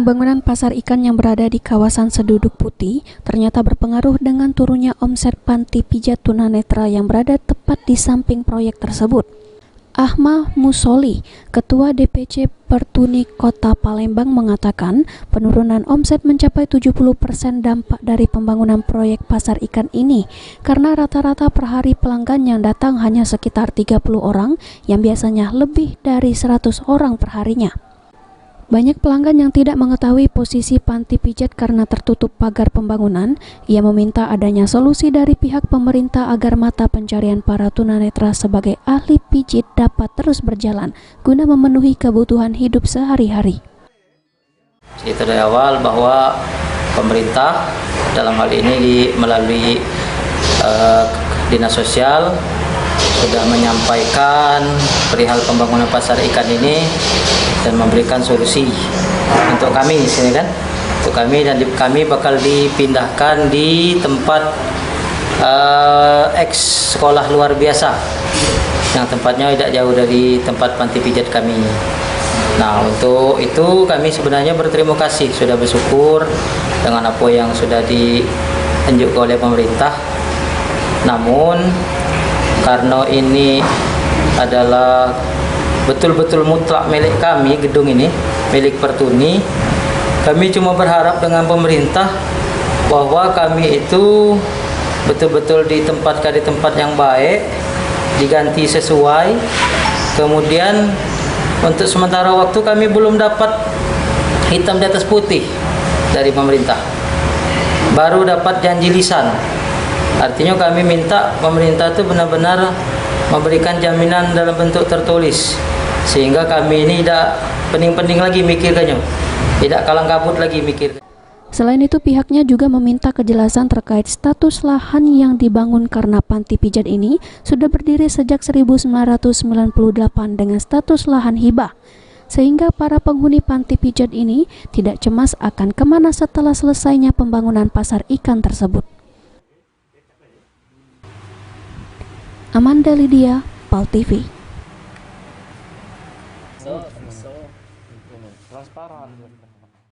Pembangunan pasar ikan yang berada di kawasan Seduduk Putih ternyata berpengaruh dengan turunnya omset panti pijat tunanetra yang berada tepat di samping proyek tersebut. Ahmad Musoli, Ketua DPC Pertuni Kota Palembang mengatakan penurunan omset mencapai 70% dampak dari pembangunan proyek pasar ikan ini karena rata-rata per hari pelanggan yang datang hanya sekitar 30 orang yang biasanya lebih dari 100 orang per harinya. Banyak pelanggan yang tidak mengetahui posisi panti pijat karena tertutup pagar pembangunan. Ia meminta adanya solusi dari pihak pemerintah agar mata pencarian para tunanetra sebagai ahli pijit dapat terus berjalan guna memenuhi kebutuhan hidup sehari-hari. Itu dari awal bahwa pemerintah dalam hal ini melalui Dinas Sosial sudah menyampaikan perihal pembangunan pasar ikan ini dan memberikan solusi untuk kami di sini kan, untuk kami, dan kami bakal dipindahkan di tempat ex sekolah luar biasa yang tempatnya tidak jauh dari tempat panti pijat kami. Nah, untuk itu kami sebenarnya berterima kasih, sudah bersyukur dengan apa yang sudah dianjurkan oleh pemerintah. Namun karena ini adalah betul-betul mutlak milik kami, gedung ini milik Pertuni, kami cuma berharap dengan pemerintah bahwa kami itu betul-betul ditempatkan di tempat yang baik, diganti sesuai. Kemudian untuk sementara waktu kami belum dapat hitam di atas putih dari pemerintah, baru dapat janji lisan. Artinya kami minta pemerintah itu benar-benar memberikan jaminan dalam bentuk tertulis, sehingga kami ini tidak pening-pening lagi mikirkannya, tidak kalang kabut lagi mikir. Selain itu, pihaknya juga meminta kejelasan terkait status lahan yang dibangun karena panti pijat ini sudah berdiri sejak 1998 dengan status lahan hibah, sehingga para penghuni panti pijat ini tidak cemas akan kemana setelah selesainya pembangunan pasar ikan tersebut. Amanda Lydia, PAL TV. Transparan.